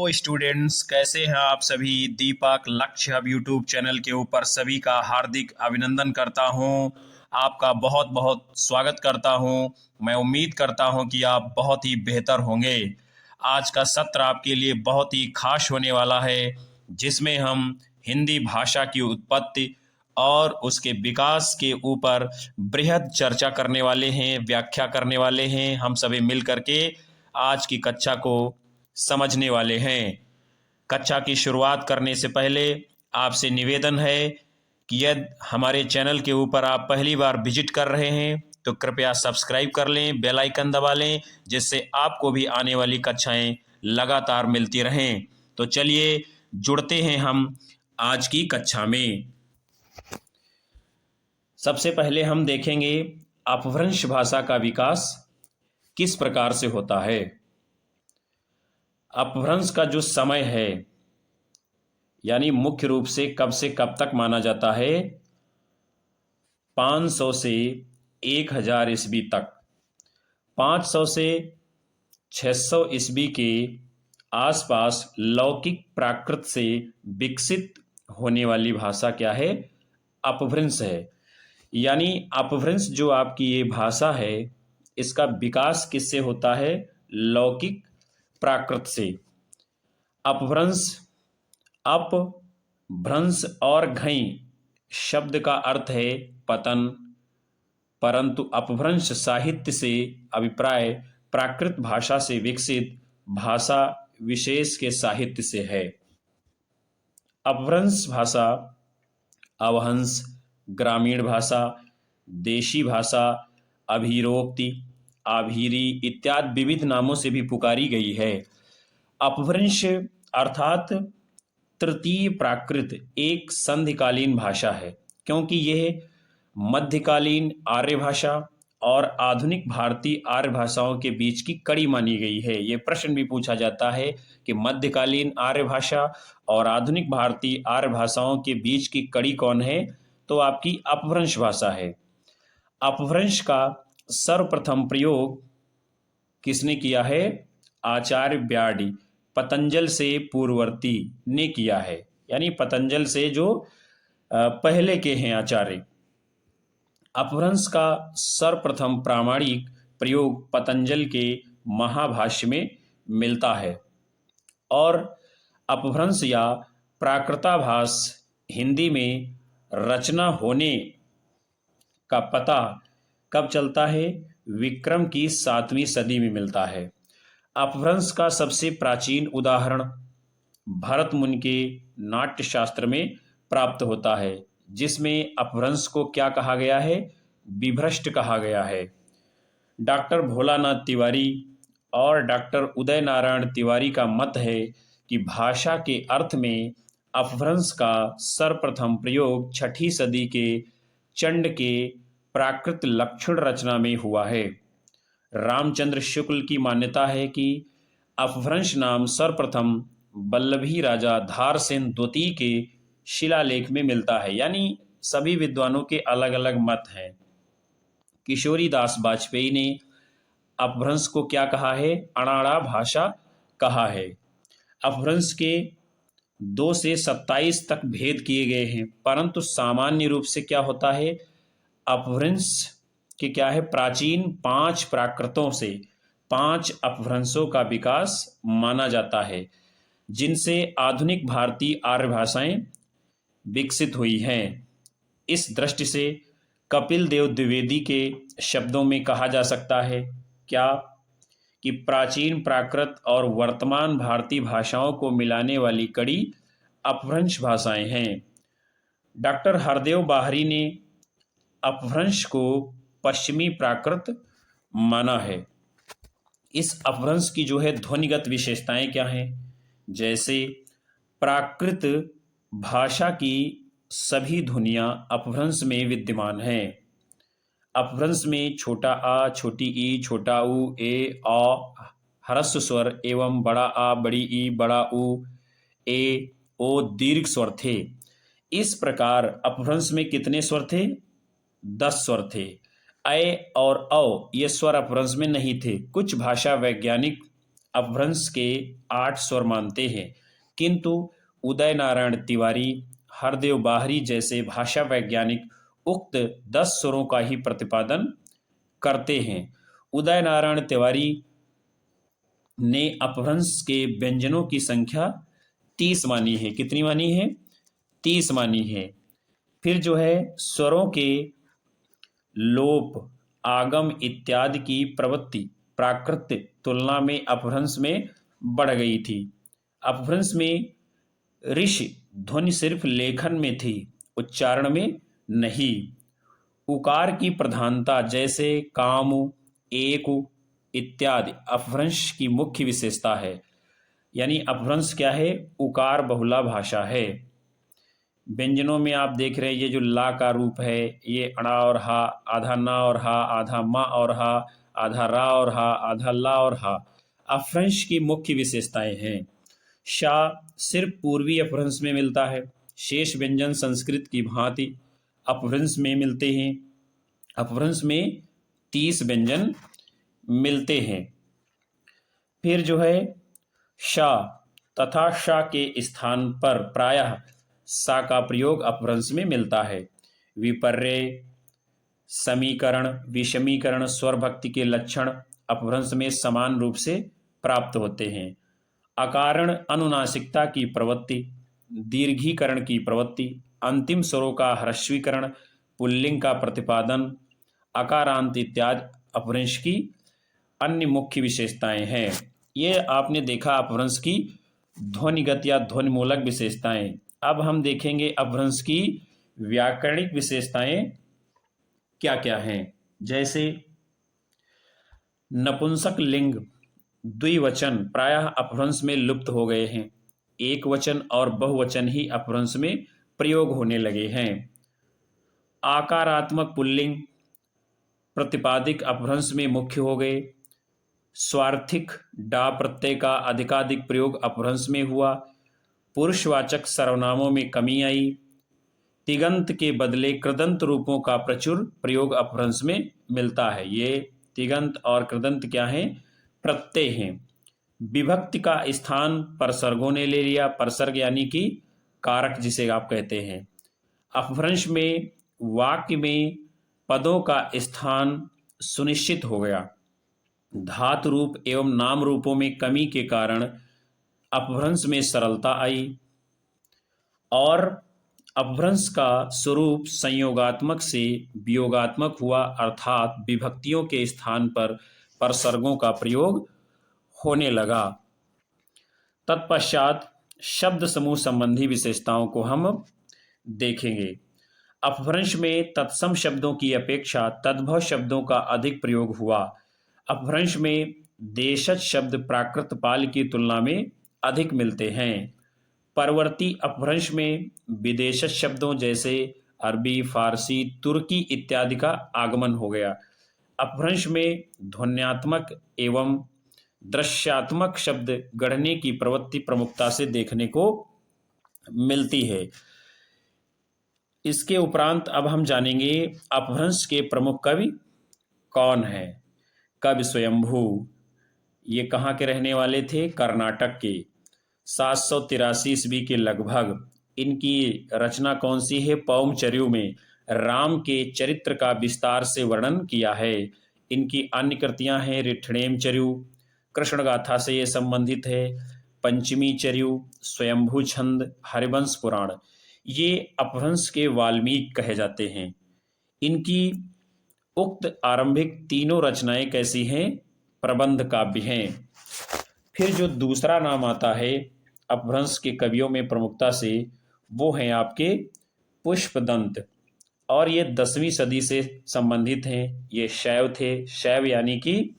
Hello students, कैसे हैं आप सभी। दीपक लक्ष्य हब यूट्यूब चैनल के ऊपर सभी का हार्दिक अभिनंदन करता हूं। आपका बहुत बहुत स्वागत करता हूं। मैं उम्मीद करता हूं कि आप बहुत ही बेहतर होंगे। आज का सत्र आपके लिए बहुत ही खास होने वाला है, जिसमें हम हिंदी भाषा की उत्पत्ति और उसके विकास के ऊपर बृहद चर्चा करने वाले हैं, व्याख्या करने वाले हैं। हम सभी मिल करके आज की कक्षा को समझने वाले हैं। कक्षा की शुरुआत करने से पहले आपसे निवेदन है कि यदि हमारे चैनल के ऊपर आप पहली बार विजिट कर रहे हैं तो कृपया सब्सक्राइब कर लें, बेल आइकन दबा लें, जिससे आपको भी आने वाली कक्षाएं लगातार मिलती रहें। तो चलिए जुड़ते हैं हम आज की कक्षा में। सबसे पहले हम देखेंगे अपभ्रंश भाषा का विकास किस प्रकार से होता है। अपभ्रंश का जो समय है, यानी मुख्य रूप से कब तक माना जाता है, 500 से 1000 ईस्वी तक। 500 से 600 ईस्वी के आसपास लौकिक प्राकृत से विकसित होने वाली भाषा क्या है, अपभ्रंश है। यानी अपभ्रंश जो आपकी ये भाषा है, इसका विकास किससे होता है, लौकिक प्राकृत से। अपभ्रंश, अप, भ्रंश और घई शब्द का अर्थ है पतन, परंतु अपभ्रंश साहित्य से अभिप्राय प्राकृत भाषा से विकसित भाषा विशेष के साहित्य से है। अपभ्रंश भाषा अवहंस, ग्रामीण भाषा, देशी भाषा, अभिरोक्ति, आभीरी इत्यादि विविध नामों से भी पुकारी गई है। अपभ्रंश अर्थात तृतीय प्राकृत एक संधिकालीन भाषा है, क्योंकि यह मध्यकालीन आर्य भाषा और आधुनिक भारतीय आर्य भाषाओं के बीच की कड़ी मानी गई है। ये प्रश्न भी पूछा जाता है कि मध्यकालीन आर्य भाषा और आधुनिक भारतीय आर्य भाषाओं के बीच की कड़ी कौन है, तो आपकी अपभ्रंश भाषा है। अपभ्रंश का सर्वप्रथम प्रयोग किसने किया है, आचार्य ब्याडी, पतंजल से पूर्ववर्ती ने किया है। यानी पतंजल से जो पहले के हैं आचार्य। अपभ्रंश का सर्वप्रथम प्रामाणिक प्रयोग पतंजल के महाभाष्य में मिलता है। और अपभ्रंश या प्राकृताभास हिंदी में रचना होने का पता कब चलता है, विक्रम की 7वीं सदी में मिलता है। अपभ्रंश का सबसे प्राचीन उदाहरण भरत मुनि के नाट्य शास्त्र में प्राप्त होता है, जिसमें अपभ्रंश को क्या कहा गया है, विभ्रष्ट कहा गया है। डॉक्टर भोलानाथ तिवारी और डॉक्टर उदय नारायण तिवारी का मत है कि भाषा के अर्थ में अपभ्रंश का सर्वप्रथम प्रयोग 6ठी सदी के चंड के प्राकृत लक्षण रचना में हुआ है। रामचंद्र शुक्ल की मान्यता है कि अपभ्रंश नाम सर्वप्रथम वल्लभी राजा धारसेन द्वितीय के शिलालेख में मिलता है। यानी सभी विद्वानों के अलग अलग मत हैं। किशोरी दास वाजपेयी ने अपभ्रंश को क्या कहा है, अणाड़ा भाषा कहा है। अपभ्रंश के 2 से 27 तक भेद किए गए हैं, परंतु सामान्य रूप से क्या होता है, अपभ्रंश के क्या है, प्राचीन 5 प्राकृतों से 5 अपभ्रंशों का विकास माना जाता है, जिनसे आधुनिक भारतीय आर्य भाषाएं विकसित हुई हैं। इस दृष्टि से कपिल देव द्विवेदी के शब्दों में कहा जा सकता है क्या, कि प्राचीन प्राकृत और वर्तमान भारतीय भाषाओं को मिलाने वाली कड़ी अपभ्रंश भाषाएं हैं। डॉक्टर हरदेव बाहरी ने अपभ्रंश को पश्चिमी प्राकृत माना है। इस अपभ्रंश की जो है ध्वनिगत विशेषताएं क्या हैं, जैसे प्राकृत भाषा की सभी ध्वनियां अपभ्रंश में विद्यमान हैं। अपभ्रंश में छोटा आ, छोटी ई, छोटा ऊ, ए, अ, ह्रस्व स्वर एवं बड़ा आ, बड़ी ई, बड़ा ऊ, ए, ओ दीर्घ स्वर थे। इस प्रकार अपभ्रंश में कितने स्वर थे, 10 स्वर थे। अ और औ ये स्वर अपभ्रंश में नहीं थे। कुछ भाषा वैज्ञानिक अपभ्रंश के 8 स्वर मानते हैं, किंतु उदय नारायण तिवारी, हरदेव बाहरी जैसे भाषा वैज्ञानिक उक्त 10 स्वरों का ही प्रतिपादन करते हैं। उदय नारायण तिवारी ने अपभ्रंश के व्यंजनों की संख्या 30 मानी है। कितनी मानी है? 30 मानी है। फिर जो है स्वरों के लोप, आगम इत्यादि की प्रवृत्ति प्राकृत तुलना में अपभ्रंश में बढ़ गई थी। अपभ्रंश में ऋषि ध्वनि सिर्फ लेखन में थी, उच्चारण में नहीं। उकार की प्रधानता जैसे कामु, एकु इत्यादि अपभ्रंश की मुख्य विशेषता है। यानी अपभ्रंश क्या है? उकार बहुला भाषा है। व्यंजनों में आप देख रहे हैं ये जो ला का रूप है, ये अणा और हा, आधा ना और हा, आधा मा और हा, आधा रा और हा, आधा ला और हा, अपभ्रंश की मुख्य विशेषताएं हैं। शा सिर्फ पूर्वी अपभ्रंश में मिलता है। शेष व्यंजन संस्कृत की भांति अपभ्रंश में मिलते हैं। अपभ्रंश में 30 व्यंजन मिलते हैं। फिर जो है शा तथा शा के स्थान पर प्रायः सा का प्रयोग अपभ्रंश में मिलता है। विपर्य, समीकरण, विषमीकरण, स्वर भक्ति के लक्षण अपभ्रंश में समान रूप से प्राप्त होते हैं। अकारण अनुनासिकता की प्रवृत्ति, दीर्घीकरण की प्रवृत्ति, अंतिम स्वरों का ह्रस्वीकरण, पुल्लिंग का प्रतिपादन, अकारांत इत्यादि अपभ्रंश की अन्य मुख्य विशेषताएं हैं। ये आपने देखा अपभ्रंश की ध्वनिगत या ध्वनिमूलक विशेषताएं। अब हम देखेंगे अपभ्रंश की व्याकरणिक विशेषताएं क्या क्या हैं। जैसे नपुंसक लिंग द्विवचन प्रायः अपभ्रंश में लुप्त हो गए हैं। एक वचन और बहुवचन ही अपभ्रंश में प्रयोग होने लगे हैं। आकारात्मक पुल्लिंग प्रतिपादिक अपभ्रंश में मुख्य हो गए। स्वार्थिक डा प्रत्यय का अधिकाधिक प्रयोग अपभ्रंश में हुआ। पुरुषवाचक सर्वनामों में कमी आई। तिगंत के बदले कृदंत रूपों का प्रचुर प्रयोग अपभ्रंश में मिलता है। ये तिगंत और कृदंत क्या हैं? प्रत्यय हैं। विभक्ति का स्थान परसर्गों ने ले लिया। परसर्ग यानी कि कारक जिसे आप कहते हैं। अपभ्रंश में वाक्य में पदों का स्थान सुनिश्चित हो गया। धातु रूप एवं नाम रूपों में कमी के कारण अपभ्रंश में सरलता आई और अपभ्रंश का स्वरूप संयोगात्मक से वियोगात्मक हुआ, अर्थात विभक्तियों के स्थान पर परसर्गों का प्रयोग होने लगा। तत्पश्चात शब्द समूह संबंधी विशेषताओं को हम देखेंगे। अपभ्रंश में तत्सम शब्दों की अपेक्षा तद्भव शब्दों का अधिक प्रयोग हुआ। अपभ्रंश में देशज शब्द प्राकृत पाल की तुलना में अधिक मिलते हैं। परवर्ती अपभ्रंश में विदेशज शब्दों जैसे अरबी, फारसी, तुर्की इत्यादि का आगमन हो गया। अपभ्रंश में ध्वन्यात्मक एवं दृश्यात्मक शब्द गढ़ने की प्रवृत्ति प्रमुखता से देखने को मिलती है। इसके उपरांत अब हम जानेंगे अपभ्रंश के प्रमुख कवि कौन है। कवि स्वयंभू, ये कहाँ के रहने वाले थे? कर्नाटक के। 783 ईस्वी के लगभग। इनकी रचना कौन सी है? पौमचर्यु में राम के चरित्र का विस्तार से वर्णन किया है। इनकी अन्य कृतियां हैं रिठणेम चर्यु, कृष्ण गाथा से ये संबंधित है, पंचमी चर्यु, स्वयंभू छंद, हरिवंश पुराण। ये अपभ्रंश के वाल्मीकि कहे जाते हैं। इनकी उक्त आरंभिक तीनों रचनाएं कैसी हैं? प्रबंध काव्य हैं। फिर जो दूसरा नाम आता है अपभ्रंश के कवियों में प्रमुखता से, वो हैं आपके पुष्पदंत, और ये 10वीं सदी से संबंधित हैं। ये शैव थे। शैव यानी कि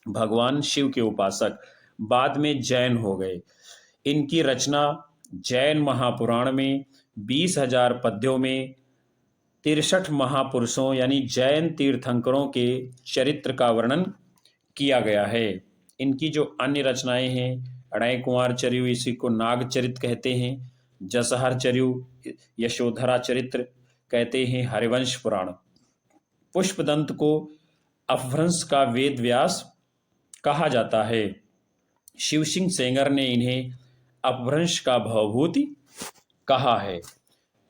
भगवान शिव के उपासक, बाद में जैन हो गए। इनकी रचना जैन महापुराण में 20,000 पद्यों में 63 महापुरुषों यानी जैन तीर्थंकरों के चरित्र का वर्णन किया गया है। इनकी जो अन्य रचनाएं हैं, अणय कुंवर चर्यु, इसी को नागचरित कहते हैं, जसहर चर्यु, यशोधरा चरित्र कहते हैं, हरिवंश पुराण। पुष्पदंत को अपभ्रंश का वेद व्यास कहा जाता है। शिव सिंह सेंगर ने इन्हें अपभ्रंश का भवभूति कहा है।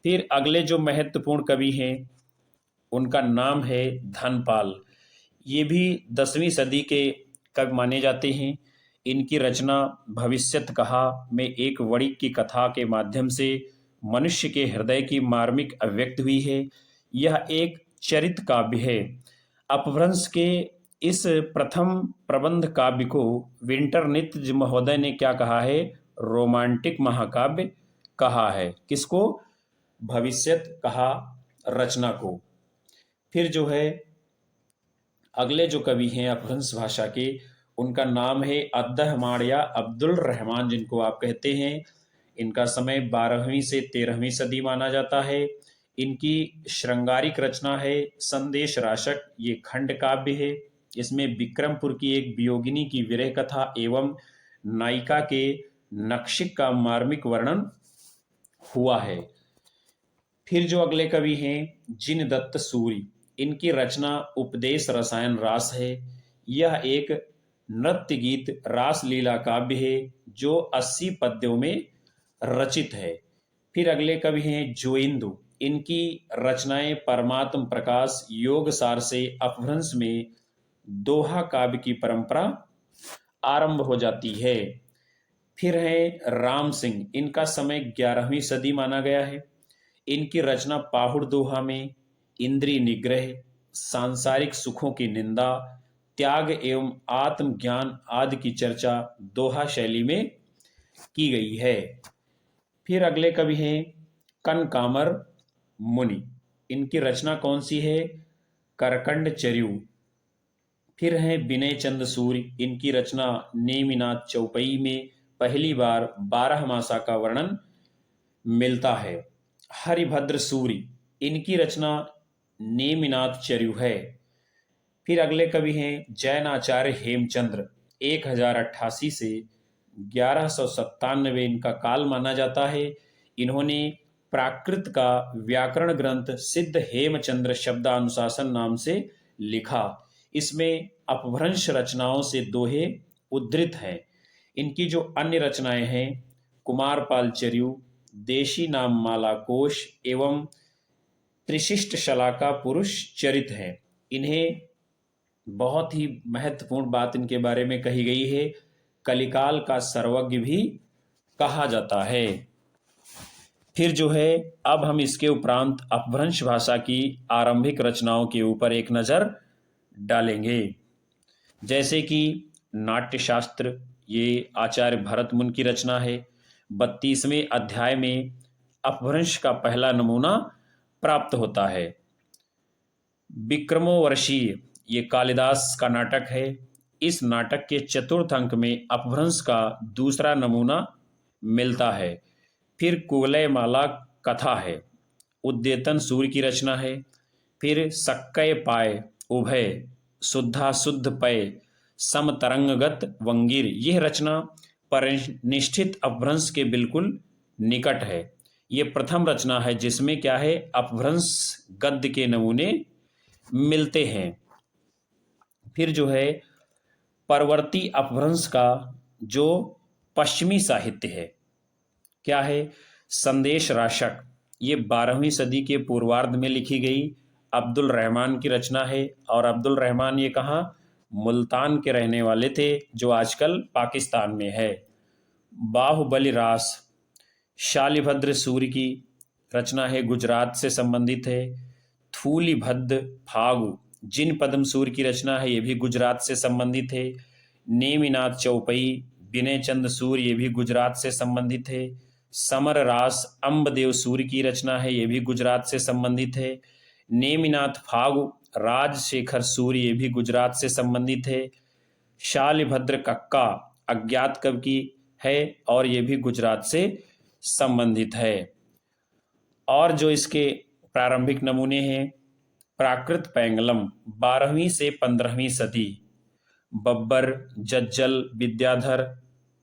फिर अगले जो महत्वपूर्ण कवि हैं उनका नाम है धनपाल। ये भी 10वीं सदी के कवि माने जाते हैं। इनकी रचना भविष्यत कहा में एक वणिक की कथा के माध्यम से मनुष्य के हृदय की मार्मिक अभिव्यक्त हुई है। यह एक चरित काव्य है। अपभ्रंश के इस प्रथम प्रबंध काव्य को विंटरनित्ज महोदय ने क्या कहा है? रोमांटिक महाकाव्य कहा है। किसको? भविष्यत कहा रचना को। फिर जो है अगले जो कवि हैं अपभ्रंश भाषा के, उनका नाम है अब्दुल या अब्दुल रहमान, जिनको आप कहते हैं। इनका समय 12वीं से 13वीं सदी माना जाता है। इनकी श्रृंगारिक रचना है संदेश राशक। ये खंड काव्य है। इसमें विक्रमपुर की एक वियोगिनी की विरह कथा एवं नायिका के नक्शिक का मार्मिक वर्णन हुआ है। फिर जो अगले कवि हैं जिनदत्त सूरि, इनकी रचना उपदेश रसायन रास है। यह एक नृत्य गीत रासलीला काव्य है जो 80 पद्यों में रचित है। फिर अगले कवि हैं जोइंदु। इनकी रचनाएं परमात्म प्रकाश योग सार से अपभ्रंश में दोहा काव्य की परंपरा आरंभ हो जाती है। फिर है राम सिंह। इनका समय 11वीं सदी माना गया है। इनकी रचना पाहुड़ दोहा में इंद्रिय निग्रह, सांसारिक सुखों की निंदा, त्याग एवं आत्मज्ञान आदि की चर्चा दोहा शैली में की गई है। फिर अगले कवि हैं कनकामर मुनि। इनकी रचना कौन सी है? करकंड चर्यु। फिर हैं विनय चंद सूर्य। इनकी रचना नेमिनाथ चौपई में पहली बार 12 मासा का वर्णन मिलता है। हरिभद्र सूरि, इनकी रचना नेमिनाथ चर्यु है। फिर अगले कवि हैं जैनाचार्य हेमचंद्र। 1088 से 1197 इनका काल माना जाता है। इन्होंने प्राकृत का व्याकरण ग्रंथ सिद्ध हेमचंद्र शब्दानुशासन नाम से लिखा। इसमें अपभ्रंश रचनाओं से दोहे उद्धृत हैं। इनकी जो अन्य रचनाएं हैं कुमारपाल चर्यु, देशी नाम माला कोश एवं त्रिशिष्ट शलाका पुरुष चरित हैं। इन्हें बहुत ही महत्वपूर्ण बात इनके बारे में कही गई है, कलिकाल का सर्वज्ञ भी कहा जाता है। फिर जो है अब हम इसके उपरांत अपभ्रंश भाषा की आरंभिक रचनाओं के ऊपर एक नज़र डालेंगे। जैसे कि नाट्यशास्त्र, ये आचार्य भरत मुनि की रचना है। 32वें अध्याय में अपभ्रंश का पहला नमूना प्राप्त होता है। विक्रमोर्वशीय, ये कालिदास का नाटक है। इस नाटक के चतुर्थ अंक में अपभ्रंश का दूसरा नमूना मिलता है। फिर कुवलयमाला कथा है, उद्यतन सूर्य की रचना है। फिर सक्कय पाय उभय शुद्धाशुद्ध पय समतरंगगत वंगीर, यह रचना परिनिष्ठित अपभ्रंश के बिल्कुल निकट है। ये प्रथम रचना है जिसमें क्या है, अपभ्रंश गद्य के नमूने मिलते हैं। फिर जो है परवर्ती अपभ्रंश का जो पश्चिमी साहित्य है क्या है, संदेश राशक। ये 12वीं सदी के पूर्वार्ध में लिखी गई अब्दुल रहमान की रचना है। और अब्दुल रहमान ये कहाँ, मुल्तान के रहने वाले थे जो आजकल पाकिस्तान में है। बाहुबली रास शालिभद्र सूर्य की रचना है, गुजरात से संबंधित है। थूलिभद्र फागु जिन पद्म सूर्य की रचना है, ये भी गुजरात से संबंधित है। नेमिनाथ चौपई विनय चंद सूर्य, ये भी गुजरात से संबंधित है। समर रास अम्बदेव सूर्य की रचना है, ये भी गुजरात से संबंधित है। नेमिनाथ फागु राजशेखर सूर्य, ये भी गुजरात से संबंधित है। शालिभद्र कक्का अज्ञात कवि की है और ये भी गुजरात से संबंधित है। और जो इसके प्रारंभिक नमूने हैं, प्राकृत पैंगलम 12वीं से 15वीं सदी, बब्बर, जज्जल, विद्याधर,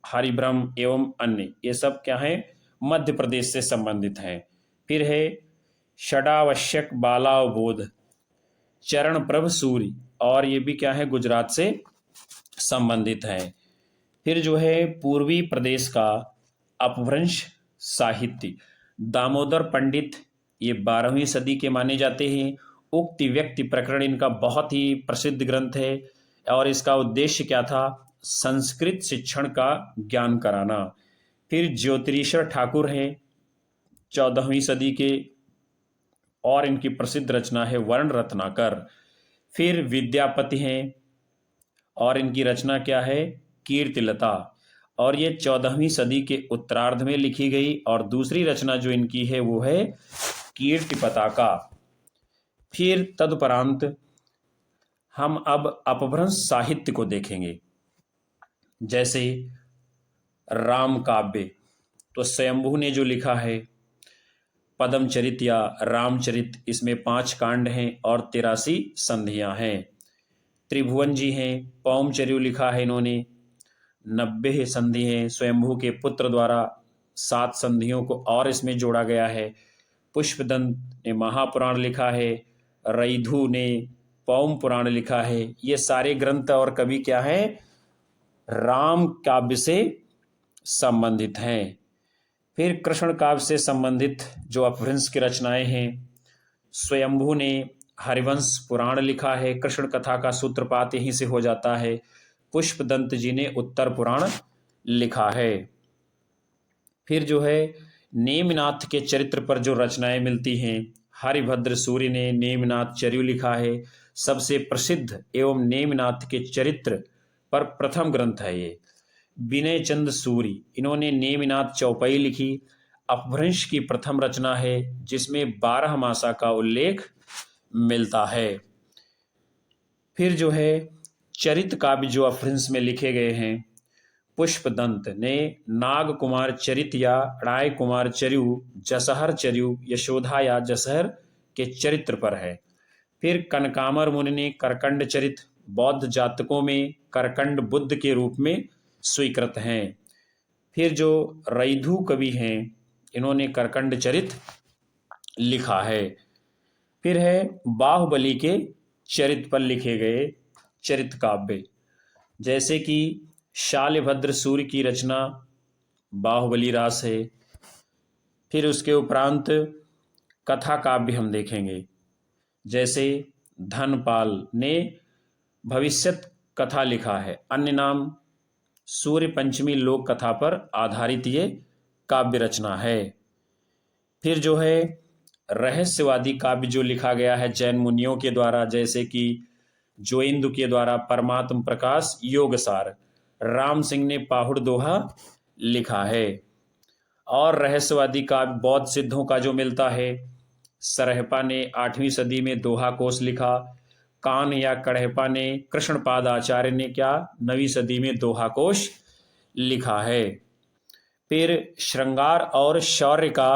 हरिब्रह्म एवं अन्य, ये सब क्या हैं, मध्य प्रदेश से संबंधित हैं। फिर है षडावश्यक बालावबोध चरण प्रभ सूर्य, और ये भी क्या है, गुजरात से संबंधित है। फिर जो है पूर्वी प्रदेश का अपभ्रंश साहित्य, दामोदर पंडित, ये 12वीं सदी के माने जाते हैं। उक्ति व्यक्ति प्रकरण इनका बहुत ही प्रसिद्ध ग्रंथ है और इसका उद्देश्य क्या था? संस्कृत शिक्षण का ज्ञान कराना। फिर ज्योतिरीश्वर ठाकुर हैं 14वीं सदी के और इनकी प्रसिद्ध रचना है वर्ण रत्नाकर। फिर विद्यापति हैं और इनकी रचना क्या है? कीर्तिलता, और ये 14वीं सदी के उत्तरार्ध में लिखी गई। और दूसरी रचना जो इनकी है वो है कीर्ति पताका। फिर तदुपरांत हम अब अपभ्रंश साहित्य को देखेंगे। जैसे राम काव्य, तो स्वयंभू ने जो लिखा है पद्मचरित या रामचरित, इसमें 5 कांड हैं और 83 संधियां हैं। त्रिभुवन जी हैं, पौमचर्यु लिखा है इन्होंने, 90 संधि हैं। स्वयंभू के पुत्र द्वारा 7 संधियों को और इसमें जोड़ा गया है। पुष्पदंत ने महापुराण लिखा है, रैधु ने पौम पुराण लिखा है। ये सारे ग्रंथ और कवि क्या हैं? राम काव्य से संबंधित हैं। फिर कृष्ण काव्य से संबंधित जो अपभ्रंश की रचनाएं हैं, स्वयंभू ने हरिवंश पुराण लिखा है, कृष्ण कथा का सूत्रपात यहीं से हो जाता है। पुष्पदंत जी ने उत्तर पुराण लिखा है। फिर जो है नेमिनाथ के चरित्र पर जो रचनाएं मिलती हैं, हरिभद्र सूरि ने नेमिनाथ चर्यु लिखा है, सबसे प्रसिद्ध एवं नेमिनाथ के चरित्र पर प्रथम ग्रंथ है ये। विनय चंद सूरि, इन्होंने नेमिनाथ चौपाई लिखी, अपभ्रंश की प्रथम रचना है जिसमें 12 मासा का उल्लेख मिलता है। फिर जो है चरित काव्य जो अपभ्रंश में लिखे गए हैं, पुष्पदंत ने नाग कुमार चरित या राय कुमार चर्यु, जसहर चर्यु, यशोधा या जसहर के चरित्र पर है। फिर कनकामर मुनि ने करकंड चरित, बौद्ध जातकों में करकंड बुद्ध के रूप में स्वीकृत हैं। फिर जो रैधु कवि हैं, इन्होंने करकंड चरित लिखा है। फिर है बाहुबली के चरित्र पर लिखे गए चरित काव्य, जैसे कि शाल्यभद्र सूर्य की रचना बाहुबली रास है। फिर उसके उपरांत कथा काव्य हम देखेंगे, जैसे धनपाल ने भविष्यत कथा लिखा है, अन्य नाम सूर्य पंचमी लोक कथा पर आधारित ये काव्य रचना है। फिर जो है रहस्यवादी काव्य जो लिखा गया है जैन मुनियों के द्वारा, जैसे कि जोइंदु के द्वारा परमात्म प्रकाश योगसार, राम सिंह ने पाहुड़ दोहा लिखा है। और रहस्यवादी काव्य बौद्ध सिद्धों का जो मिलता है, सरहपा ने 8वीं सदी में दोहा कोश लिखा, कान या कढ़ेपा ने, कृष्णपाद आचार्य ने क्या 9वीं सदी में दोहा कोश लिखा है। फिर श्रृंगार और शौर्य का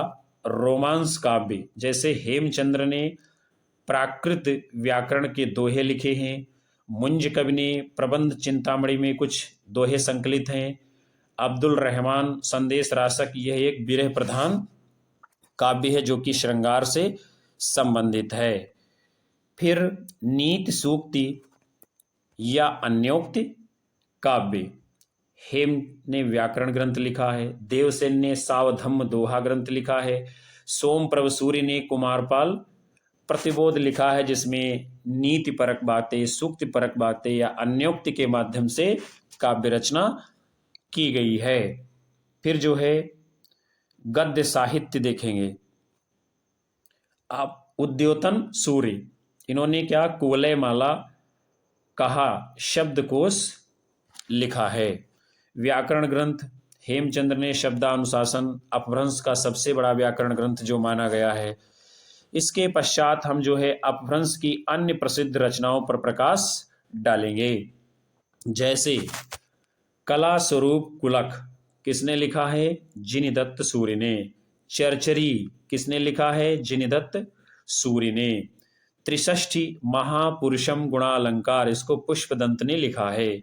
रोमांस काव्य, जैसे हेमचंद्र ने प्राकृत व्याकरण के दोहे लिखे हैं, मुंज कवि ने प्रबंध चिंतामणि में कुछ दोहे संकलित हैं, अब्दुल रहमान संदेश रासक, यह एक विरह प्रधान काव्य है जो कि श्रृंगार से संबंधित है। फिर नीति सूक्ति या अन्योक्ति काव्य, हेम ने व्याकरण ग्रंथ लिखा है, देवसेन ने सावधम्म दोहा ग्रंथ लिखा है, सोमप्रभ सूरि ने कुमारपाल प्रतिबोध लिखा है, जिसमें नीति परक बातें, सूक्ति परक बातें या अन्योक्ति के माध्यम से काव्य रचना की गई है। फिर जो है गद्य साहित्य देखेंगे आप, उद्योतन सूरि, इन्होंने क्या कुवलय माला कहा शब्दकोश लिखा है। व्याकरण ग्रंथ हेमचंद्र ने शब्दानुशासन, अपभ्रंश का सबसे बड़ा व्याकरण ग्रंथ जो माना गया है। इसके पश्चात हम जो है अपभ्रंश की अन्य प्रसिद्ध रचनाओं पर प्रकाश डालेंगे, जैसे कला स्वरूप कुलक किसने लिखा है? जिनिदत्त सूरि ने। चरचरी किसने लिखा है? जिनिदत्त सूरि ने। त्रिषष्ठी महापुरुषम गुणालंकार, इसको पुष्पदंत ने लिखा है।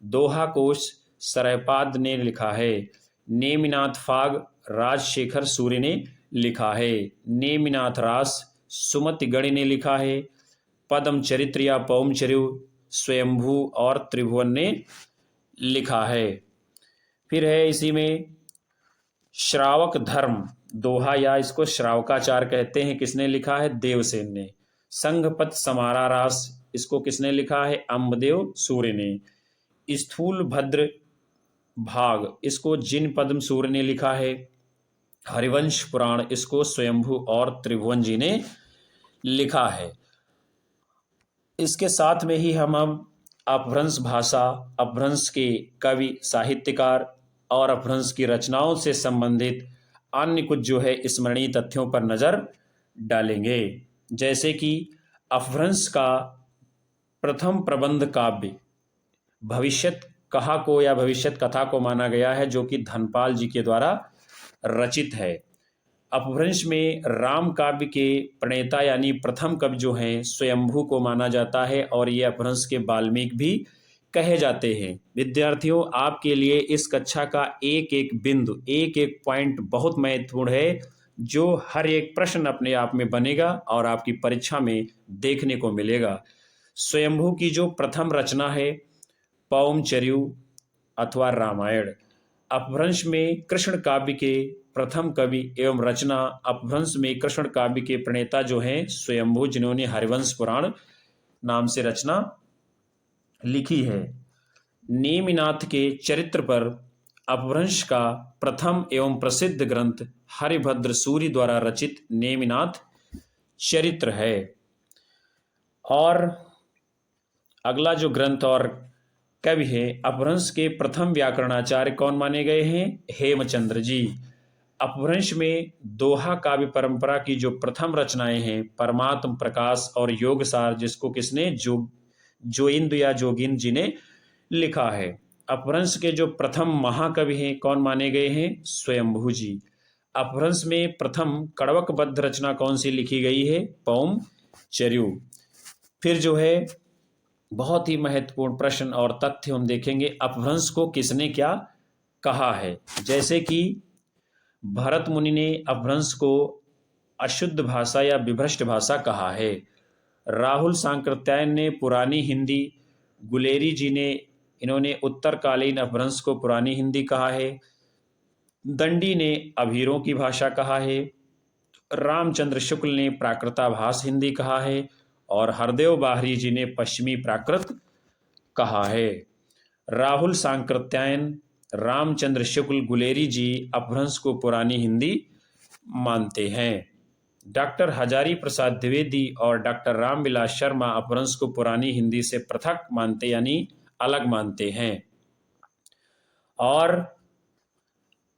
दोहा कोश सरयपाद ने लिखा है। नेमिनाथ फाग राजशेखर सूरि ने लिखा है। नेमिनाथ रास सुमति गणि ने लिखा है। पद्म चरित्र या पौमचर्यु स्वयंभू और त्रिभुवन ने लिखा है। फिर है इसी में श्रावक धर्म दोहा, या इसको श्रावकाचार कहते हैं, किसने लिखा है? देवसेन ने। संघपत समारा रास, इसको किसने लिखा है? अम्बदेव सूर्य ने। स्थूल भद्र भाग, इसको जिन पद्म सूर्य ने लिखा है। हरिवंश पुराण, इसको स्वयंभू और त्रिभुवन जी ने लिखा है। इसके साथ में ही हम अब अपभ्रंश भाषा, अपभ्रंश के कवि, साहित्यकार और अपभ्रंश की रचनाओं से संबंधित अन्य कुछ जो है स्मरणीय तथ्यों पर नजर डालेंगे। जैसे कि अपभ्रंश का प्रथम प्रबंध काव्य भविष्यत कहा को या भविष्यत कथा को माना गया है, जो कि धनपाल जी के द्वारा रचित है। अपभ्रंश में राम काव्य के प्रणेता यानी प्रथम कवि जो हैं स्वयंभू को माना जाता है, और ये अपभ्रंश के वाल्मीकि भी कहे जाते हैं। विद्यार्थियों, आपके लिए इस कक्षा का एक एक बिंदु, एक एक पॉइंट बहुत महत्वपूर्ण है, जो हर एक प्रश्न अपने आप में बनेगा और आपकी परीक्षा में देखने को मिलेगा। स्वयंभू की जो प्रथम रचना है पौमचर्यु अथवा रामायण। अपभ्रंश में कृष्ण काव्य के प्रथम कवि एवं रचना, अपभ्रंश में कृष्ण काव्य के प्रणेता जो हैं स्वयंभू, जिन्होंने हरिवंश पुराण नाम से रचना लिखी है। नेमिनाथ के चरित्र पर अपभ्रंश का प्रथम एवं प्रसिद्ध ग्रंथ हरिभद्र सूरि द्वारा रचित नेमिनाथ चरित्र है। और अगला जो ग्रंथ और कवि है, अपभ्रंश के प्रथम व्याकरणाचार्य कौन माने गए हैं? हेमचंद्र जी। अपभ्रंश में दोहा काव्य परंपरा की जो प्रथम रचनाएं हैं परमात्म प्रकाश और योगसार, जिसको किसने? जोइंद्र या जोगिंद्र जी ने लिखा है। अपभ्रंश के जो प्रथम महाकवि हैं कौन माने गए हैं? स्वयंभू जी। अपभ्रंश में प्रथम कड़वकबद्ध रचना कौन सी लिखी गई है? पौमचर्यु। फिर जो है बहुत ही महत्वपूर्ण प्रश्न और तथ्य हम देखेंगे, अपभ्रंश को किसने क्या कहा है। जैसे कि भरत मुनि ने अपभ्रंश को अशुद्ध भाषा या विभ्रष्ट भाषा कहा है। राहुल सांकृत्यायन ने पुरानी हिंदी, गुलेरी जी ने इन्होंने उत्तरकालीन अपभ्रंश को पुरानी हिंदी कहा है। दंडी ने अभीरों की भाषा कहा है। रामचंद्र शुक्ल ने प्राकृताभास हिंदी कहा है, और हरदेव बाहरी जी ने पश्चिमी प्राकृत कहा है। राहुल सांकृत्यायन, रामचंद्र शुक्ल, गुलेरी जी अपभ्रंश को पुरानी हिंदी मानते हैं। डॉक्टर हजारी प्रसाद द्विवेदी और डॉक्टर रामविलास शर्मा अपभ्रंश को पुरानी हिंदी से पृथक मानते यानी अलग मानते हैं। और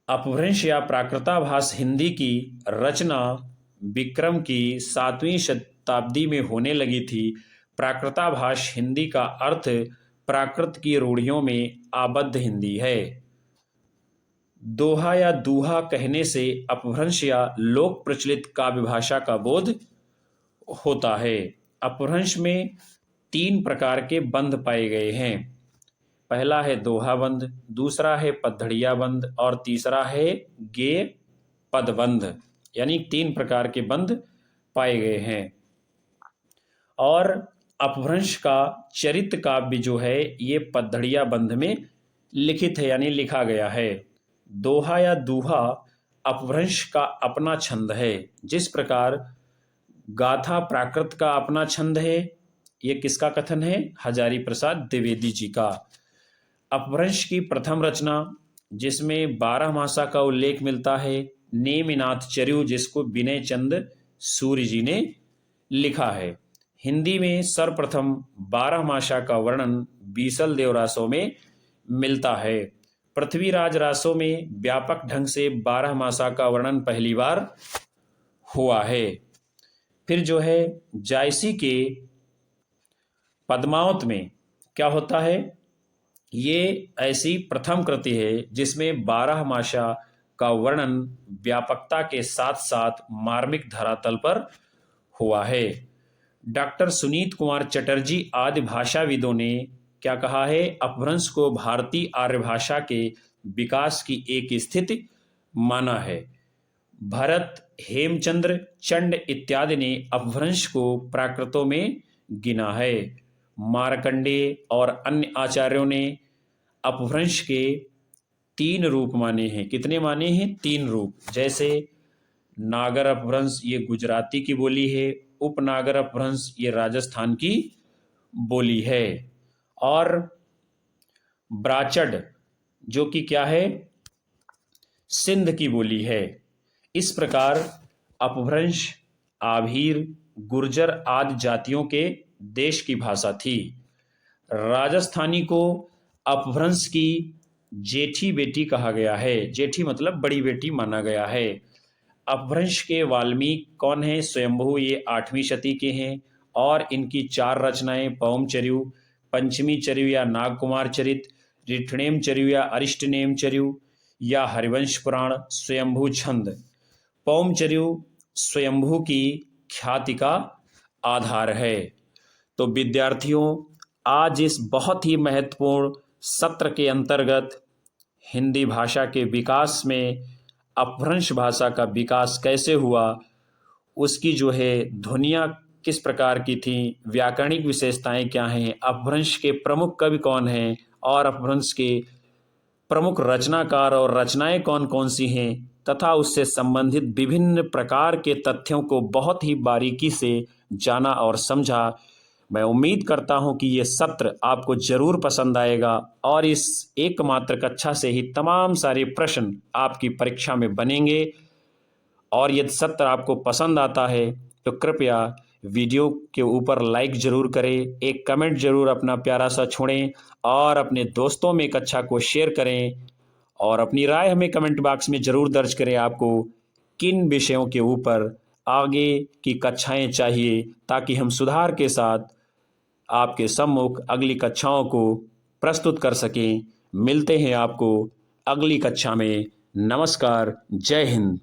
अपभ्रंश या प्राकृताभास हिंदी की रचना विक्रम की 7वीं शताब्दी में होने लगी थी। प्राकृताभास हिंदी का अर्थ प्राकृत की रूढ़ियों में आबद्ध हिंदी है। दोहा या दूहा कहने से अपभ्रंश या लोक प्रचलित काव्य भाषा का बोध होता है। अपभ्रंश में 3 प्रकार के बंध पाए गए हैं। पहला है दोहा बंध, दूसरा है पद्धड़िया बंध, और तीसरा है गेय पदबंध, यानी 3 प्रकार के बंध पाए गए हैं। और अपभ्रंश का चरित्र काव्य जो है ये पद्धड़िया बंध में लिखित है यानी लिखा गया है। दोहा या दूहा अपभ्रंश का अपना छंद है। जिस प्रकार गाथा प्राकृत का अपना छंद है, ये किसका कथन है? हजारी प्रसाद द्विवेदी जी का। अपभ्रंश की प्रथम रचना जिसमें 12 मासा का उल्लेख मिलता है, नेमिनाथ चर्यु, जिसको विनय चंद सूरि जी ने लिखा है। हिंदी में सर्वप्रथम 12 मासा का वर्णन बीसल देव रासों में मिलता है। पृथ्वीराज रासों में व्यापक ढंग से 12 मासा का वर्णन पहली बार हुआ है। फिर जो है जायसी के पद्मावत में क्या होता है? ये ऐसी प्रथम कृति है जिसमें 12 मासा का वर्णन व्यापकता के साथ साथ मार्मिक धरातल पर हुआ है। डॉक्टर सुनीत कुमार चटर्जी आदि भाषाविदों ने क्या कहा है? अपभ्रंश को भारतीय आर्य भाषा के विकास की एक स्थिति माना है। भरत, हेमचंद्र, चंड इत्यादि ने अपभ्रंश को प्राकृतों में गिना है। मार्कंडेय और अन्य आचार्यों ने अपभ्रंश के 3 रूप माने हैं। कितने माने हैं? 3 रूप। जैसे नागर अपभ्रंश ये गुजराती की बोली है, उपनागर अपभ्रंश ये राजस्थान की बोली है, और ब्राचड जो कि क्या है? सिंध की बोली है। इस प्रकार अपभ्रंश, आभीर, गुर्जर आदि जातियों के देश की भाषा थी। राजस्थानी को अपभ्रंश की जेठी बेटी कहा गया है। जेठी मतलब बड़ी बेटी माना गया है। अपभ्रंश के वाल्मीकि कौन है? स्वयंभू, ये 8वीं शती के हैं, और इनकी 4 रचनाएं पौमचर्यु, पंचमी चर्यु या नागकुमार चरित, रिठणेम चर्यु या अरिष्टनेम चर्यु या हरिवंश पुराण, स्वयंभू छंद। पौमचर्यु स्वयंभू की ख्याति का आधार है। तो विद्यार्थियों, आज इस बहुत ही महत्वपूर्ण सत्र के अंतर्गत हिंदी भाषा के विकास में अपभ्रंश भाषा का विकास कैसे हुआ, उसकी जो है ध्वनियाँ किस प्रकार की थी, व्याकरणिक विशेषताएं क्या हैं, अपभ्रंश के प्रमुख कवि कौन हैं, और अपभ्रंश के प्रमुख रचनाकार और रचनाएं कौन कौन सी हैं, तथा उससे संबंधित विभिन्न प्रकार के तथ्यों को बहुत ही बारीकी से जाना और समझा। मैं उम्मीद करता हूं कि ये सत्र आपको जरूर पसंद आएगा, और इस एकमात्र कक्षा से ही तमाम सारे प्रश्न आपकी परीक्षा में बनेंगे। और यदि सत्र आपको पसंद आता है तो कृपया वीडियो के ऊपर लाइक जरूर करें, एक कमेंट जरूर अपना प्यारा सा छोड़ें, और अपने दोस्तों में कक्षा को शेयर करें, और अपनी राय हमें कमेंट बॉक्स में जरूर दर्ज करें। आपको किन विषयों के ऊपर आगे की कक्षाएं चाहिए, ताकि हम सुधार के साथ आपके सम्मुख अगली कक्षाओं को प्रस्तुत कर सकें। मिलते हैं आपको अगली कक्षा में। नमस्कार, जय हिंद।